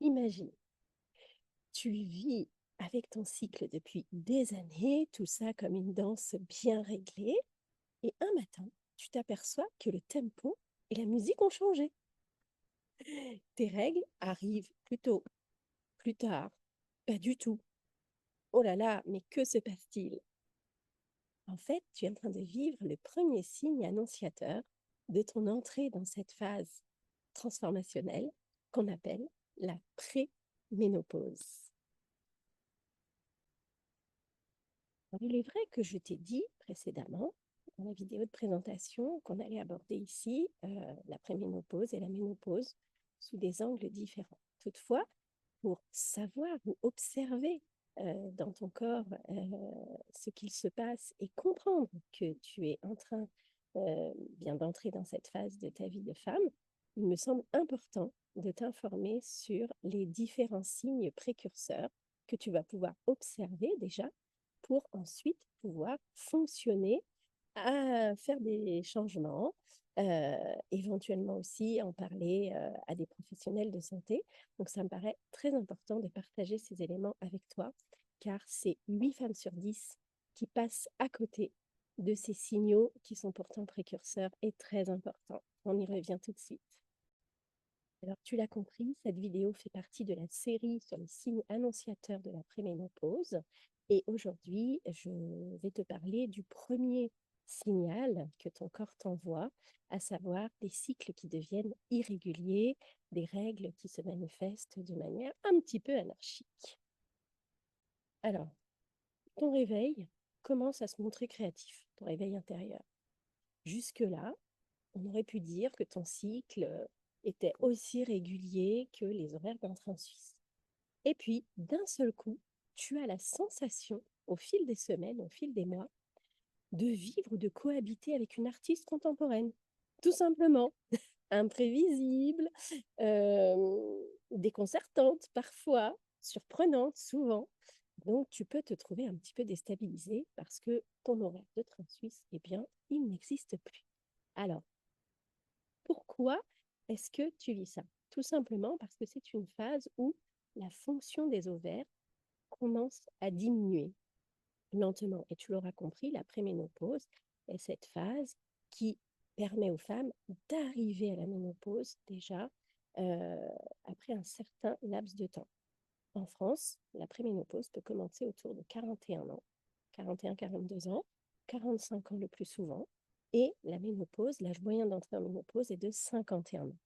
Imagine, tu vis avec ton cycle depuis des années, tout ça comme une danse bien réglée, et un matin, tu t'aperçois que le tempo et la musique ont changé. Tes règles arrivent plus tôt, plus tard, pas du tout. Oh là là, mais que se passe-t-il? En fait, tu es en train de vivre le premier signe annonciateur de ton entrée dans cette phase transformationnelle qu'on appelle la préménopause. Il est vrai que je t'ai dit précédemment, dans la vidéo de présentation, qu'on allait aborder ici la préménopause et la ménopause sous des angles différents. Toutefois, pour savoir ou observer dans ton corps ce qu'il se passe et comprendre que tu es en train bien d'entrer dans cette phase de ta vie de femme, il me semble important de t'informer sur les différents signes précurseurs que tu vas pouvoir observer déjà pour ensuite pouvoir fonctionner à faire des changements, éventuellement aussi en parler à des professionnels de santé. Donc, ça me paraît très important de partager ces éléments avec toi, car c'est 8 femmes sur 10 qui passent à côté de ces signaux qui sont pourtant précurseurs et très importants. On y revient tout de suite. Alors, tu l'as compris, cette vidéo fait partie de la série sur les signes annonciateurs de la préménopause. Et aujourd'hui, je vais te parler du premier signal que ton corps t'envoie, à savoir des cycles qui deviennent irréguliers, des règles qui se manifestent de manière un petit peu anarchique. Alors, ton réveil commence à se montrer créatif, ton réveil intérieur. Jusque-là, on aurait pu dire que ton cycle était aussi régulier que les horaires d'un train suisse. Et puis, d'un seul coup, tu as la sensation, au fil des semaines, au fil des mois, de vivre ou de cohabiter avec une artiste contemporaine. Tout simplement, imprévisible, déconcertante parfois, surprenante souvent. Donc, tu peux te trouver un petit peu déstabilisé parce que ton horaire de train suisse, eh bien, il n'existe plus. Alors, pourquoi est-ce que tu vis ça? Tout simplement parce que c'est une phase où la fonction des ovaires commence à diminuer lentement. Et tu l'auras compris, la préménopause est cette phase qui permet aux femmes d'arriver à la ménopause déjà euh, après un certain laps de temps. En France, la préménopause peut commencer autour de 41 ans, 41-42 ans, 45 ans le plus souvent. Et la ménopause, l'âge moyen d'entrée en ménopause est de 51 ans.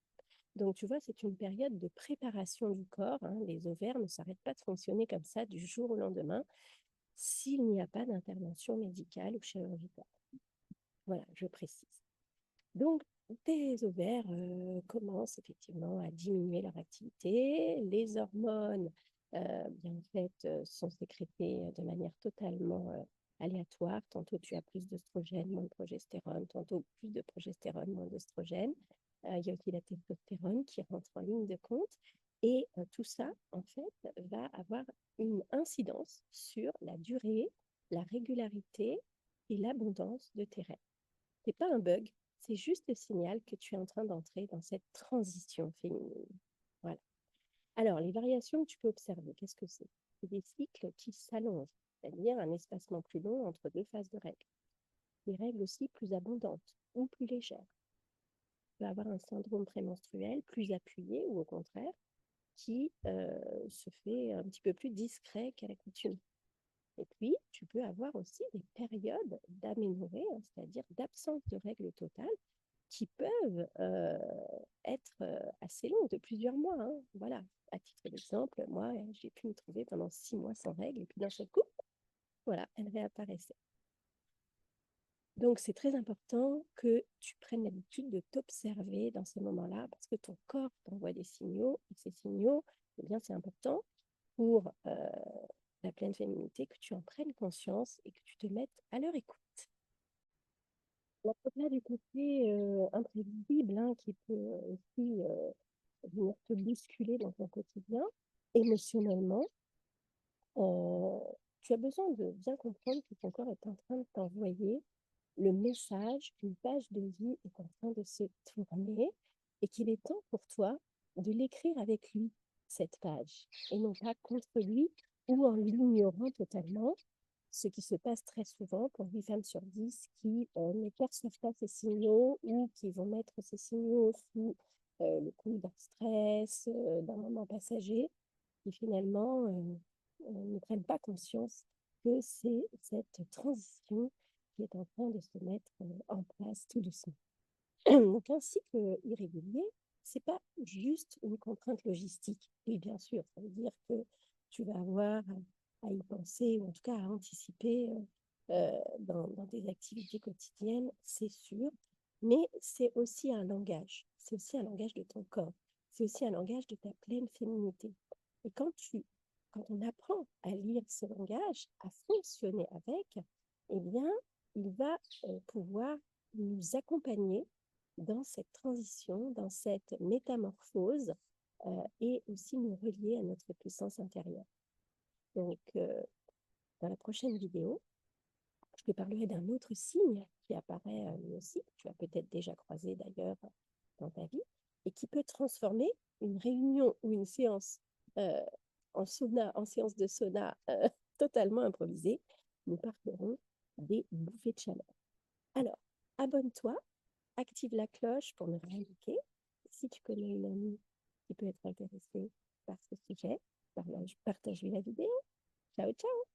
Donc, tu vois, c'est une période de préparation du corps, hein. Les ovaires ne s'arrêtent pas de fonctionner comme ça du jour au lendemain s'il n'y a pas d'intervention médicale ou chirurgicale. Voilà, je précise. Donc, tes ovaires commencent effectivement à diminuer leur activité. Les hormones, bien en fait, sont sécrétées de manière totalement aléatoire. Tantôt, tu as plus d'œstrogène, moins de progestérone. Tantôt, plus de progestérone, moins d'œstrogène. Il y a aussi la testostérone qui rentre en ligne de compte. Et tout ça, en fait, va avoir une incidence sur la durée, la régularité et l'abondance de tes règles. Ce n'est pas un bug, c'est juste le signal que tu es en train d'entrer dans cette transition féminine. Voilà. Alors, les variations que tu peux observer, qu'est-ce que c'est? C'est des cycles qui s'allongent, c'est-à-dire un espacement plus long entre deux phases de règles. Des règles aussi plus abondantes ou plus légères. Tu peux avoir un syndrome prémenstruel plus appuyé ou au contraire qui se fait un petit peu plus discret qu'à l'accoutumée. Et puis, tu peux avoir aussi des périodes d'aménorrhée, hein, c'est-à-dire d'absence de règles totales, qui peuvent être assez longues, de plusieurs mois, hein. Voilà, à titre d'exemple, moi, j'ai pu me trouver pendant 6 mois sans règles, et puis d'un seul coup, voilà, elles réapparaissaient. Donc, c'est très important que tu prennes l'habitude de t'observer dans ces moments-là, parce que ton corps t'envoie des signaux, et ces signaux, eh bien, c'est important pour la pleine féminité, que tu en prennes conscience et que tu te mettes à leur écoute. Au-delà du côté imprévisible, hein, qui peut aussi venir te bousculer dans ton quotidien, émotionnellement, euh, tu as besoin de bien comprendre que ton corps est en train de t'envoyer le message qu'une page de vie est en train de se tourner et qu'il est temps pour toi de l'écrire avec lui. cette page et non pas contre lui ou en l'ignorant totalement, ce qui se passe très souvent pour 8 femmes sur 10 qui ne perçoivent pas ces signaux ou qui vont mettre ces signaux sous le coup d'un stress, d'un moment passager, qui finalement ne prennent pas conscience que c'est cette transition qui est en train de se mettre en place tout doucement. Donc, un cycle irrégulier, ce n'est pas juste une contrainte logistique. Oui, bien sûr, ça veut dire que tu vas avoir à y penser, ou en tout cas à anticiper dans tes activités quotidiennes, c'est sûr. Mais c'est aussi un langage. C'est aussi un langage de ton corps. C'est aussi un langage de ta pleine féminité. Et quand on apprend à lire ce langage, à fonctionner avec, eh bien, il va pouvoir nous accompagner dans cette transition, dans cette métamorphose et aussi nous relier à notre puissance intérieure. Donc, dans la prochaine vidéo, je te parlerai d'un autre signe qui apparaît lui aussi, que tu as peut-être déjà croisé d'ailleurs dans ta vie, et qui peut transformer une réunion ou une séance en séance de sauna totalement improvisée. Nous parlerons des bouffées de chaleur. Alors, abonne-toi, active la cloche pour ne rien manquer. Si tu connais une amie qui peut être intéressée par ce sujet, partage-lui la vidéo. Ciao, ciao!